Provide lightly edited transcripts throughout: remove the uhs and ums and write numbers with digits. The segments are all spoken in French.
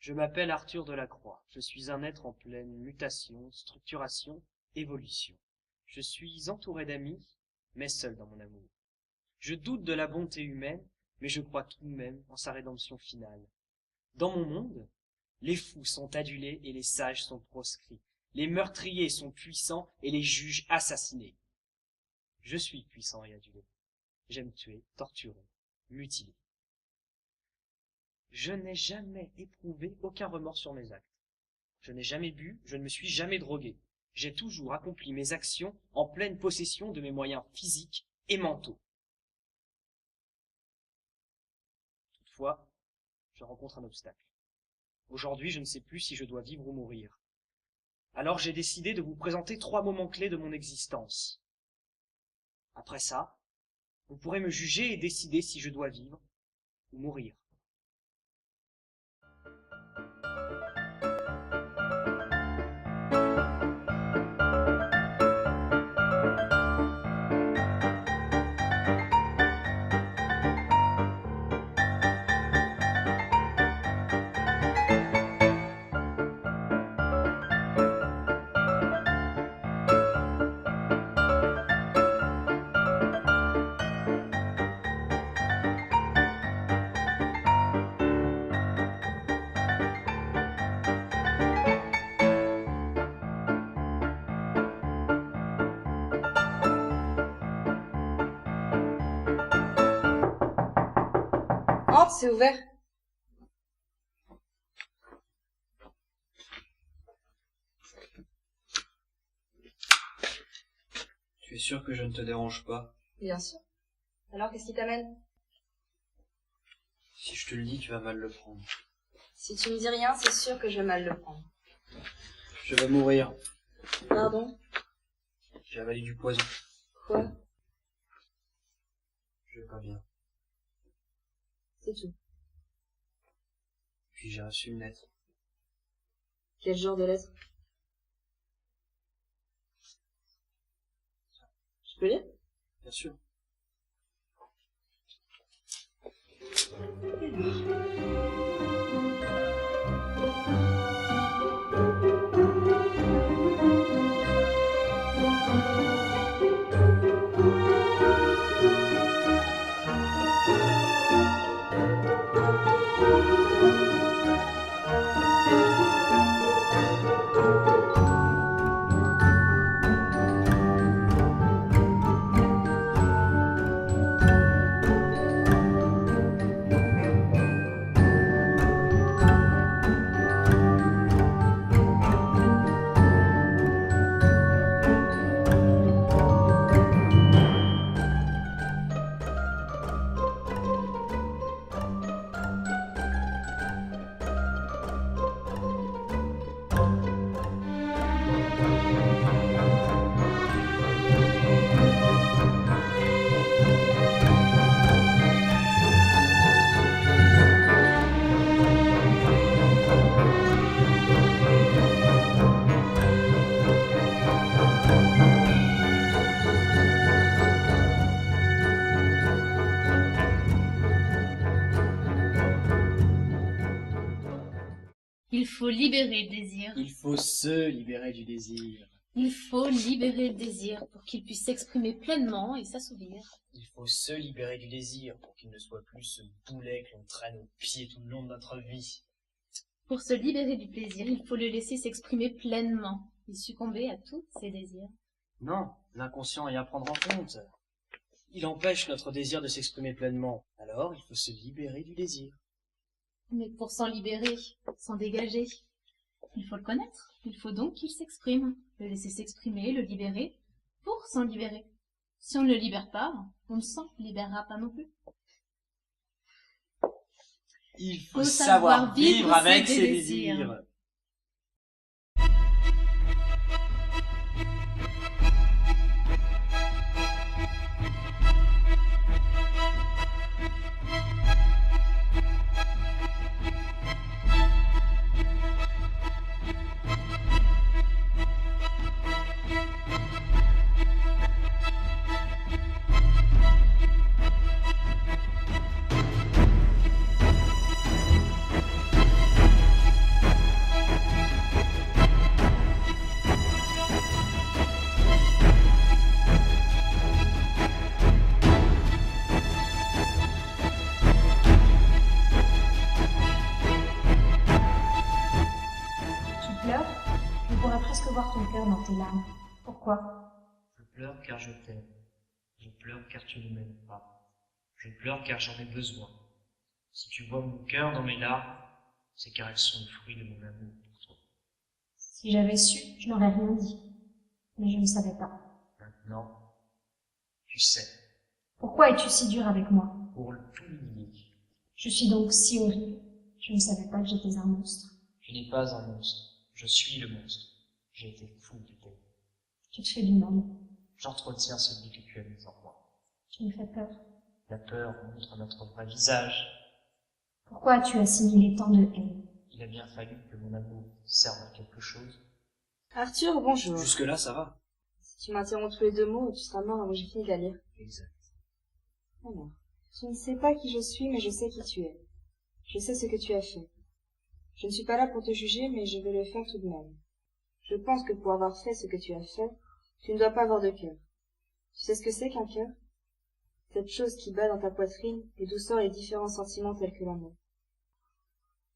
Je m'appelle Arthur Delacroix. Je suis un être en pleine mutation, structuration, évolution. Je suis entouré d'amis, mais seul dans mon amour. Je doute de la bonté humaine, mais je crois tout de même en sa rédemption finale. Dans mon monde, les fous sont adulés et les sages sont proscrits. Les meurtriers sont puissants et les juges assassinés. Je suis puissant et adulé. J'aime tuer, torturer, mutiler. Je n'ai jamais éprouvé aucun remords sur mes actes. Je n'ai jamais bu, je ne me suis jamais drogué. J'ai toujours accompli mes actions en pleine possession de mes moyens physiques et mentaux. Toutefois, je rencontre un obstacle. Aujourd'hui, je ne sais plus si je dois vivre ou mourir. Alors j'ai décidé de vous présenter 3 moments clés de mon existence. Après ça, vous pourrez me juger et décider si je dois vivre ou mourir. Entre, c'est ouvert. Tu es sûr que je ne te dérange pas? Bien sûr. Alors, qu'est-ce qui t'amène? Si je te le dis, tu vas mal le prendre. Si tu me dis rien, c'est sûr que je vais mal le prendre. Je vais mourir. Pardon? J'ai avalé du poison. Quoi? Je vais pas bien. C'est tout. Puis j'ai reçu une lettre. Quel genre de lettre? Je peux lire? Bien sûr. Il faut libérer le désir. Il faut se libérer du désir. Il faut libérer le désir pour qu'il puisse s'exprimer pleinement et s'assouvir. Il faut se libérer du désir pour qu'il ne soit plus ce boulet que l'on traîne au pied tout le long de notre vie. Pour se libérer du plaisir, il faut le laisser s'exprimer pleinement et succomber à tous ses désirs. Non, l'inconscient est à prendre en compte. Il empêche notre désir de s'exprimer pleinement. Alors, il faut se libérer du désir. Mais pour s'en libérer, s'en dégager, il faut le connaître. Il faut donc qu'il s'exprime, le laisser s'exprimer, le libérer, pour s'en libérer. Si on ne le libère pas, on ne s'en libérera pas non plus. Il faut savoir vivre avec ses désirs. presque voir ton cœur dans tes larmes. Pourquoi? Je pleure car je t'aime. Je pleure car tu ne m'aimes pas. Je pleure car j'en ai besoin. Si tu vois mon cœur dans mes larmes, c'est car elles sont le fruit de mon amour pour toi. Si j'avais su, je n'aurais rien dit. Mais je ne savais pas. Maintenant, tu sais, Pourquoi es-tu si dur avec moi? pour tout nier, Je suis donc si horrible. Je ne savais pas que j'étais un monstre. je n'ai pas un monstre, je suis le monstre. J'ai été fou de t'aimer. Tu te fais du mal. J'entretiens celui que tu as mis en moi. Tu me fais peur. La peur montre notre vrai visage. Pourquoi as-tu assimilé tant de haine? Il a bien fallu que mon amour serve à quelque chose. Arthur, bonjour. Jusque-là, ça va. Si tu m'interromps tous les 2 mots, tu seras mort avant que j'ai fini de la lire. Exact. Alors, tu ne sais pas qui je suis, mais je sais qui tu es. Je sais ce que tu as fait. Je ne suis pas là pour te juger, mais je vais le faire tout de même. Je pense que pour avoir fait ce que tu as fait, tu ne dois pas avoir de cœur. Tu sais ce que c'est qu'un cœur? Cette chose qui bat dans ta poitrine et d'où sortent les différents sentiments tels que l'amour.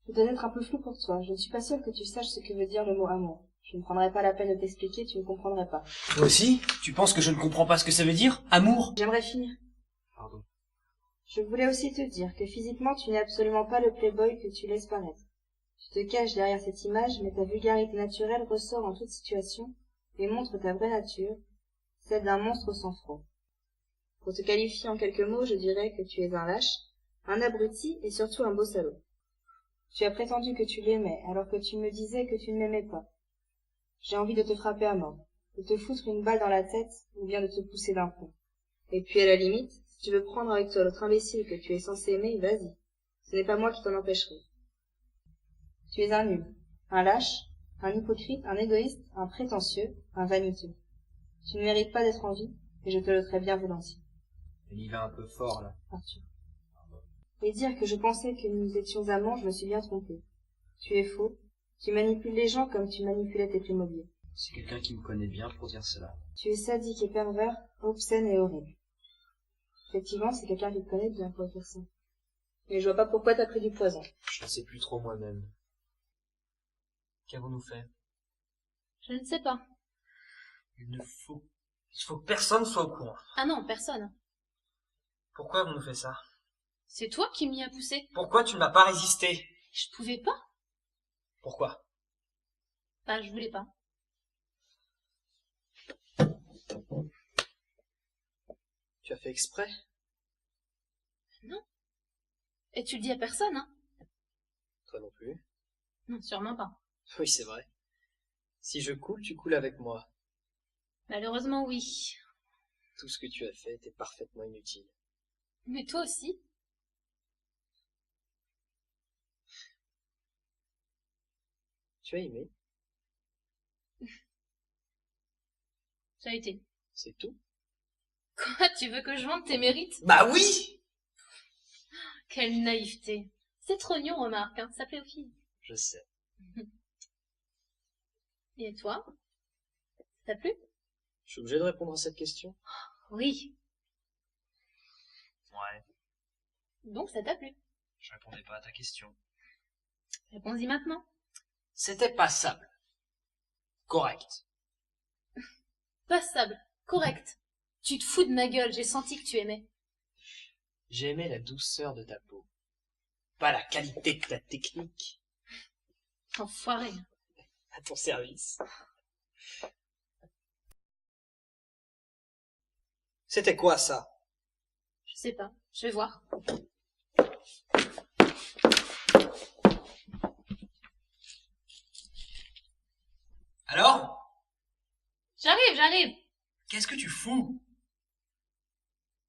Je dois être un peu flou pour toi. Je ne suis pas sûre que tu saches ce que veut dire le mot amour. Je ne prendrai pas la peine de t'expliquer, tu ne comprendrais pas. Toi aussi? Tu penses que je ne comprends pas ce que ça veut dire? Amour? J'aimerais finir. Pardon. Je voulais aussi te dire que physiquement tu n'es absolument pas le playboy que tu laisses paraître. Tu te caches derrière cette image, mais ta vulgarité naturelle ressort en toute situation et montre ta vraie nature, celle d'un monstre sans froid. Pour te qualifier en quelques mots, je dirais que tu es un lâche, un abruti et surtout un beau salaud. Tu as prétendu que tu l'aimais, alors que tu me disais que tu ne m'aimais pas. J'ai envie de te frapper à mort, de te foutre une balle dans la tête ou bien de te pousser d'un pont. Et puis à la limite, si tu veux prendre avec toi l'autre imbécile que tu es censé aimer, vas-y. Ce n'est pas moi qui t'en empêcherai. Tu es un nul, un lâche, un hypocrite, un égoïste, un prétentieux, un vaniteux. Tu ne mérites pas d'être en vie, et je te le ferai bien volontiers. Elle y va un peu fort, là. Arthur. Et dire que je pensais que nous étions amants, je me suis bien trompée. Tu es faux. Tu manipules les gens comme tu manipulais tes Playmobil. C'est quelqu'un qui me connaît bien pour dire cela. Tu es sadique et pervers, obscène et horrible. Effectivement, c'est quelqu'un qui te connaît bien pour dire ça. Mais je vois pas pourquoi t'as pris du poison. Je ne sais plus trop moi-même. Qu'avons-nous fait? Je ne sais pas. Il faut que personne soit au courant. Ah non, personne. Pourquoi avons-nous fait ça? C'est toi qui m'y as poussé. Pourquoi tu ne m'as pas résisté? Je pouvais pas. Pourquoi? Bah, je voulais pas. Tu as fait exprès? Non. Et tu le dis à personne, hein? Toi non plus. Non, sûrement pas. Oui, c'est vrai. Si je coule, tu coules avec moi. Malheureusement, oui. Tout ce que tu as fait était parfaitement inutile. Mais toi aussi. Tu as aimé? Ça a été. C'est tout? Quoi, tu veux que je vende tes mérites? Bah oui! Quelle naïveté. C'est trop mignon, remarque, hein. Ça plaît aux filles. Je sais. Et toi? T'as plu? Je suis obligé de répondre à cette question? Oui. Ouais, Donc ça t'a plu. je répondais pas à ta question. Réponds-y maintenant. C'était passable. Correct. Passable. Correct. Tu te fous de ma gueule, j'ai senti que tu aimais. J'aimais la douceur de ta peau. Pas la qualité de ta technique. Enfoiré. À ton service. C'était quoi ça? Je sais pas. Je vais voir. Alors? J'arrive. Qu'est-ce que tu fous?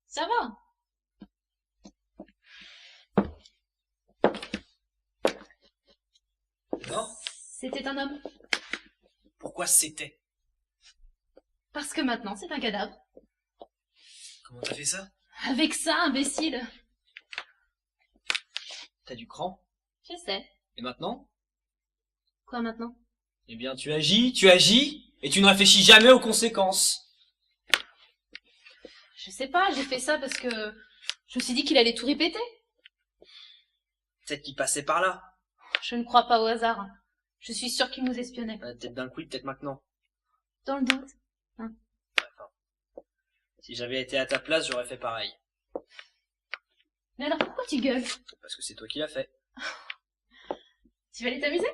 Ça va. Non? C'était un homme. Pourquoi c'était? Parce que maintenant, c'est un cadavre. Comment t'as fait ça? Avec ça, imbécile. T'as du cran? Je sais. Et maintenant? Quoi maintenant? Eh bien, tu agis, et tu ne réfléchis jamais aux conséquences. Je sais pas, j'ai fait ça parce que je me suis dit qu'il allait tout répéter. Peut-être qu'il passait par là. Je ne crois pas au hasard. Je suis sûre qu'il nous espionnait. Peut-être d'un coup, peut-être maintenant. dans le doute. Si j'avais été à ta place, j'aurais fait pareil. Mais alors pourquoi tu gueules? Parce que c'est toi qui l'as fait. Tu vas aller t'amuser?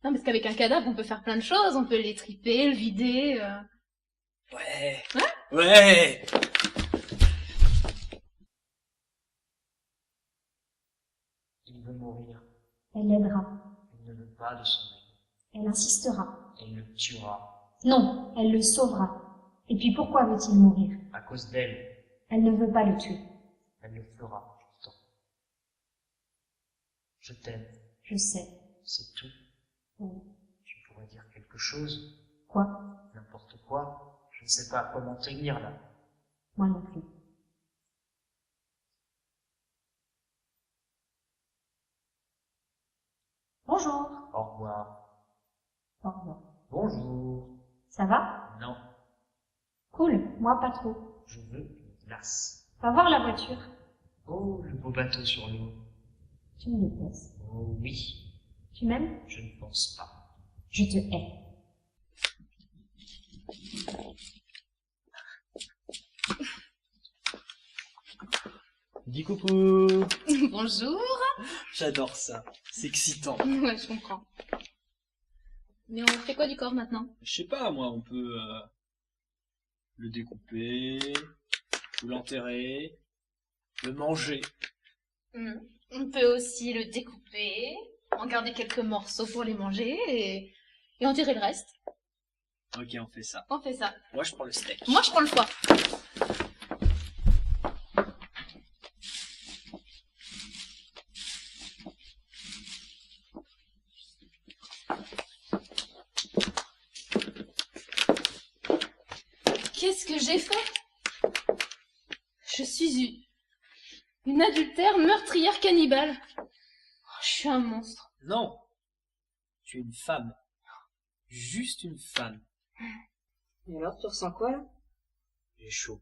Non, parce qu'avec un cadavre, on peut faire plein de choses. On peut l'étriper, le vider. Ouais. Ouais? Ouais. Il veut mourir. Elle l'aidera. Elle ne veut pas de son aide. Elle insistera. Elle le tuera. Non, elle le sauvera. Et puis pourquoi veut-il mourir? À cause d'elle. Elle ne veut pas le tuer. Elle le fera pourtant. Je t'aime. Je sais. C'est tout. Oui. Tu pourrais dire quelque chose. Quoi? N'importe quoi. Je ne sais pas comment tenir là. Moi non plus. Bonjour. Au revoir. Au revoir. Bonjour. Ça va? Non, Cool. Moi pas trop. je veux une glace. Va voir la voiture. Oh, le beau bateau sur l'eau. Tu me détestes. Oh oui, Tu m'aimes? je ne pense pas. Je te hais. Dis coucou. Bonjour. J'adore ça. C'est excitant. Ouais, je comprends. Mais on fait quoi du corps maintenant? Je sais pas, moi, on peut le découper, ou l'enterrer, le manger. On peut aussi le découper, en garder quelques morceaux pour les manger et en tirer le reste. Ok, on fait ça. On fait ça. Moi, je prends le steak. Moi, je prends le foie. Qu'est-ce que j'ai fait? Je suis une adultère meurtrière cannibale. Oh, je suis un monstre. Non, tu es une femme. Juste une femme. Et alors, tu ressens quoi, là? J'ai chaud.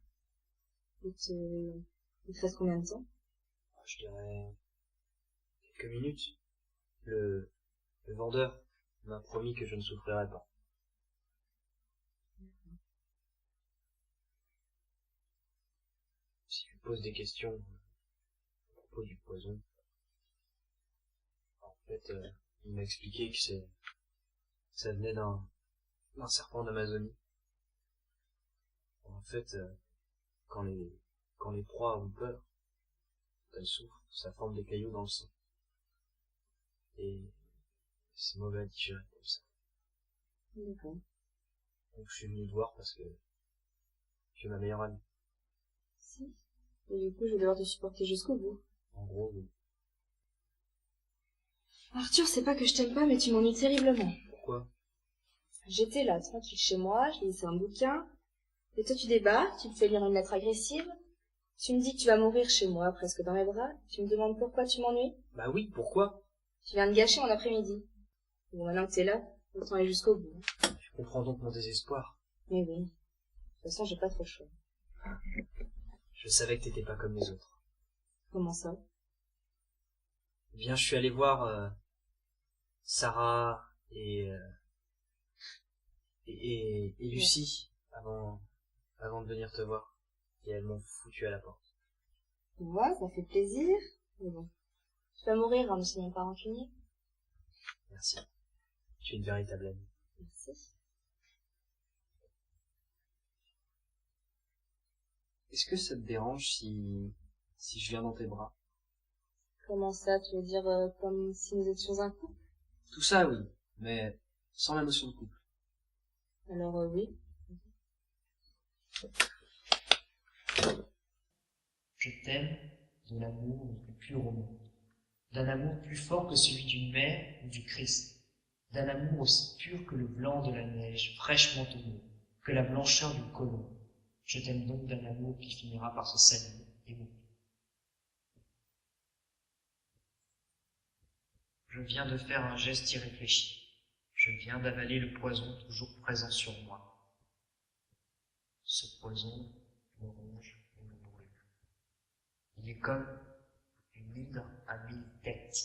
Il te reste combien de temps? Je dirais quelques minutes. Le vendeur m'a promis que je ne souffrirais pas. Si tu poses des questions à propos du poison, en fait, il m'a expliqué que ça venait d'un serpent d'Amazonie. En fait, quand les proies ont peur, quand elles souffrent, ça forme des cailloux dans le sang. Et c'est mauvais à digérer comme ça. D'accord. Donc je suis venu te voir parce que tu es ma meilleure amie. Si. Et du coup, je vais devoir te supporter jusqu'au bout. En gros, oui. Arthur, c'est pas que je t'aime pas, mais tu m'ennuies terriblement. Pourquoi? J'étais là, tranquille chez moi, je lisais un bouquin, et toi tu débarques, tu me fais lire une lettre agressive, tu me dis que tu vas mourir chez moi, presque dans mes bras, tu me demandes pourquoi tu m'ennuies, Bah oui, pourquoi? tu viens de gâcher mon après-midi. Bon, maintenant que t'es là, autant aller jusqu'au bout. Tu comprends donc mon désespoir. Mais oui, de toute façon, j'ai pas trop le choix. Je savais que t'étais pas comme les autres. Comment ça? Eh bien, je suis allé voir Sarah et Lucie avant de venir te voir. Et elles m'ont foutu à la porte. Tu vois, ça fait plaisir, mais bon. Tu vas mourir, hein, ne soyons pas rancunier. Merci. Tu es une véritable amie. Merci. Est-ce que ça te dérange si je viens dans tes bras? Comment ça, tu veux dire comme si nous étions un couple? Tout ça, oui, mais sans la notion de couple. Alors oui. Je t'aime de l'amour le plus pur au monde, d'un amour plus fort que celui d'une mère ou du Christ, d'un amour aussi pur que le blanc de la neige fraîchement tombée, que la blancheur du côlon. Je t'aime donc d'un amour qui finira par se salir et mourir. Je viens de faire un geste irréfléchi. Je viens d'avaler le poison toujours présent sur moi. Ce poison me ronge et me brûle. Il est comme une hydre à 1000 têtes,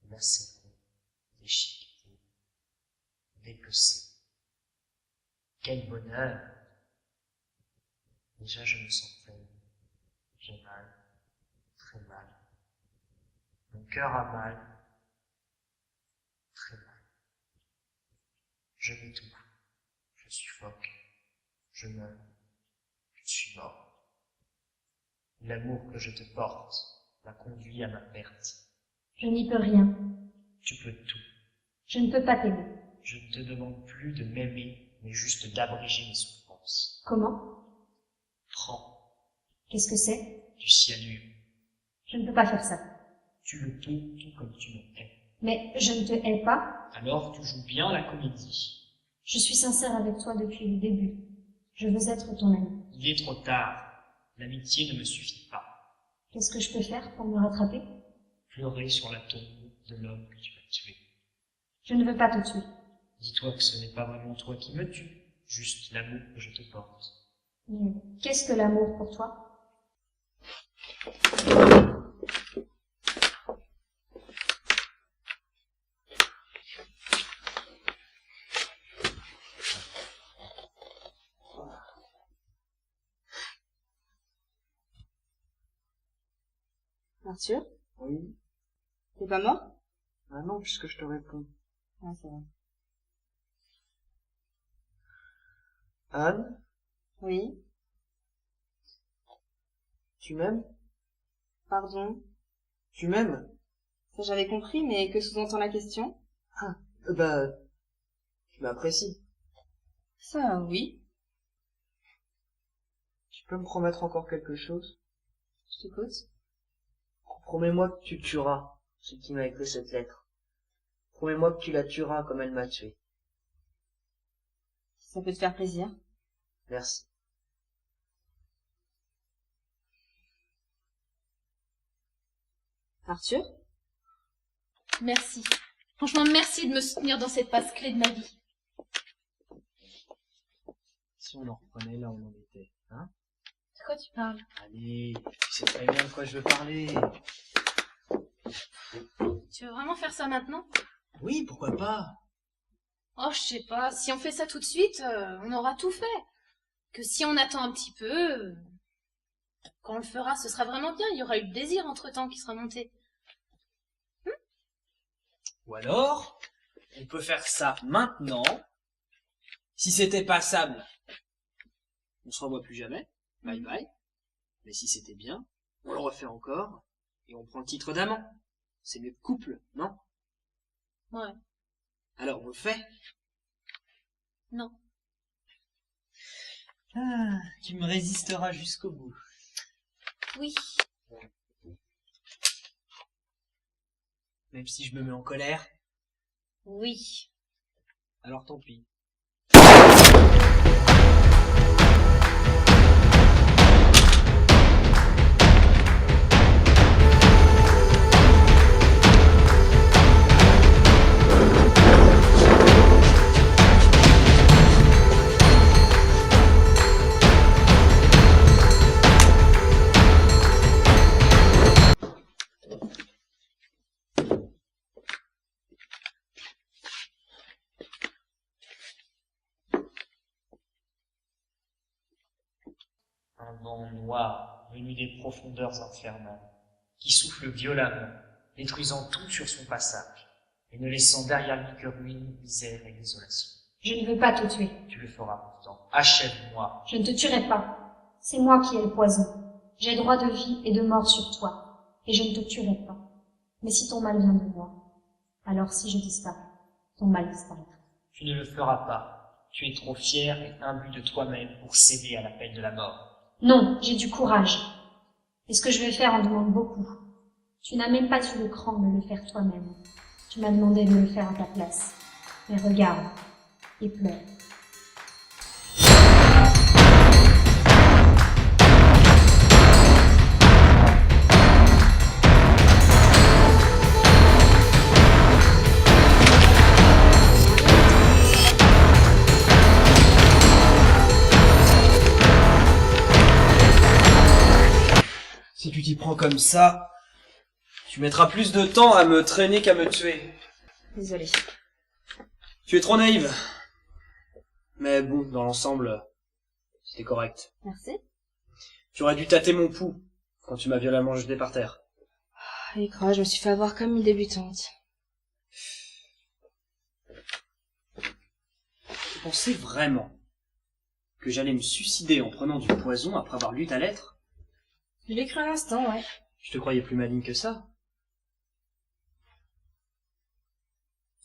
lacérée, déchiquetée, dépecée. Quel bonheur! Déjà je me sens faible. J'ai mal, très mal. Mon cœur a mal, très mal. Je m'étouffe, je suffoque, je meurs, je suis mort. L'amour que je te porte m'a conduit à ma perte. Je n'y peux rien. Tu peux tout. Je ne peux pas t'aimer. Je ne te demande plus de m'aimer, mais juste d'abréger mes souffrances. Comment? Prends Qu'est-ce que c'est? du cyanure. Je ne peux pas faire ça. Tu le peux tout comme tu me hais. Mais je ne te hais pas. Alors tu joues bien la comédie. Je suis sincère avec toi depuis le début. Je veux être ton ami. Il est trop tard. L'amitié ne me suffit pas. Qu'est-ce que je peux faire pour me rattraper? Pleurer sur la tombe de l'homme que tu as tué. Je ne veux pas te tuer. Dis-toi que ce n'est pas vraiment toi qui me tues, juste l'amour que je te porte. Mais qu'est-ce que l'amour pour toi? Arthur, Oui. t'es pas mort? Ah non, puisque je te réponds. Ah, ça va. Anne, Oui, tu m'aimes? pardon. Tu m'aimes? Ça j'avais compris, mais que sous-entend la question? Tu m'apprécies. Ça, oui. Tu peux me promettre encore quelque chose? Je t'écoute. Promets-moi que tu tueras celui qui m'a écrit cette lettre. Promets-moi que tu la tueras comme elle m'a tué. Ça peut te faire plaisir. Merci. Arthur? Merci. Franchement, merci de me soutenir dans cette passe clé de ma vie. Si on en reprenait là où on en était, hein? De quoi tu parles? Allez, tu sais très bien de quoi je veux parler. Tu veux vraiment faire ça maintenant? Oui, pourquoi pas? Oh, je sais pas. Si on fait ça tout de suite, on aura tout fait. Que si on attend un petit peu, quand on le fera, ce sera vraiment bien. Il y aura eu le désir entre-temps qui sera monté. Ou alors, on peut faire ça maintenant. Si c'était passable, on se revoit plus jamais. Bye bye. Mais si c'était bien, on le refait encore. Et on prend le titre d'amant. C'est mieux que couple, non? Ouais. Alors on le fait? Non. Ah, tu me résisteras jusqu'au bout. Oui. Même si je me mets en colère, Oui. alors tant pis. Un vent noir venu des profondeurs infernales, qui souffle violemment, détruisant tout sur son passage, et ne laissant derrière lui que ruine, misère et désolation. Je ne veux pas te tuer. Tu le feras pourtant. Achève-moi. Je ne te tuerai pas. C'est moi qui ai le poison. J'ai droit de vie et de mort sur toi, et je ne te tuerai pas. Mais si ton mal vient de moi, alors si je disparais, ton mal disparaîtra. Tu ne le feras pas. Tu es trop fier et imbu de toi-même pour céder à l'appel de la mort. Non, j'ai du courage. Et ce que je vais faire en demande beaucoup. Tu n'as même pas eu le cran de le faire toi-même. Tu m'as demandé de le faire à ta place. Mais regarde, et pleure. Si tu t'y prends comme ça, tu mettras plus de temps à me traîner qu'à me tuer. Désolée. Tu es trop naïve. Mais bon, dans l'ensemble, c'était correct. Merci. Tu aurais dû tâter mon pouls quand tu m'as violemment jeté par terre. Et crois, je me suis fait avoir comme une débutante. Tu pensais vraiment que j'allais me suicider en prenant du poison après avoir lu ta lettre? Je l'ai cru un instant, ouais. Je te croyais plus maligne que ça.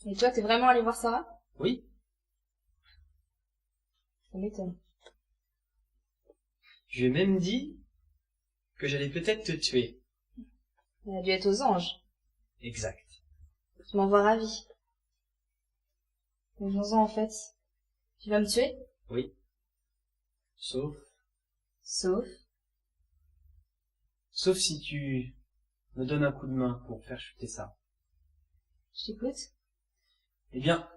Et toi, t'es vraiment allé voir Sarah? Oui. Ça m'étonne. Je lui ai même dit que j'allais peut-être te tuer. Elle a dû être aux anges. Exact. Tu m'envoies ravi. Venons-en, en fait. Tu vas me tuer? Oui. Sauf si tu me donnes un coup de main pour faire chuter ça. Je t'écoute. Eh bien,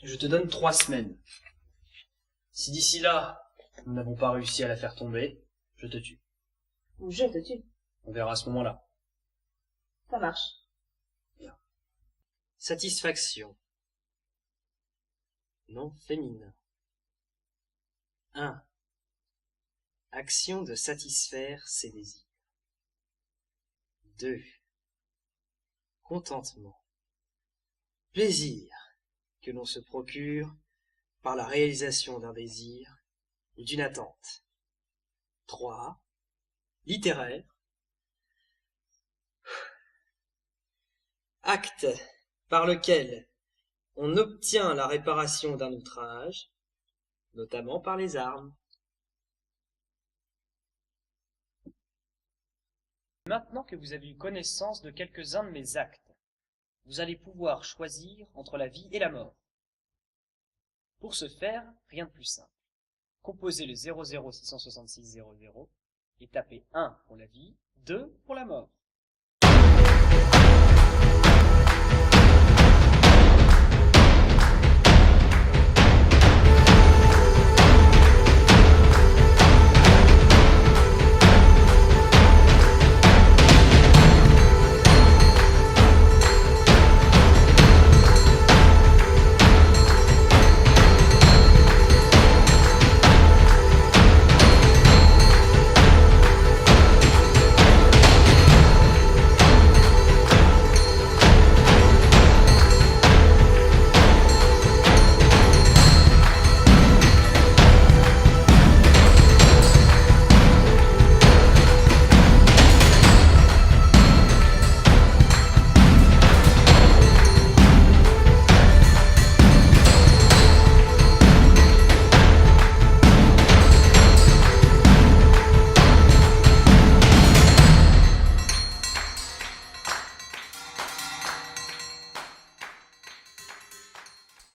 je te donne 3 semaines. Si d'ici là, nous n'avons pas réussi à la faire tomber, je te tue. Ou je te tue. On verra à ce moment-là. Ça marche. Bien. Satisfaction. Nom féminin. 1. Action de satisfaire ses désirs. 2. Contentement. Plaisir que l'on se procure par la réalisation d'un désir ou d'une attente. 3. Littéraire. Acte par lequel on obtient la réparation d'un outrage, notamment par les armes. Maintenant que vous avez eu connaissance de quelques-uns de mes actes, vous allez pouvoir choisir entre la vie et la mort. Pour ce faire, rien de plus simple. Composez le 0066600 et tapez 1 pour la vie, 2 pour la mort.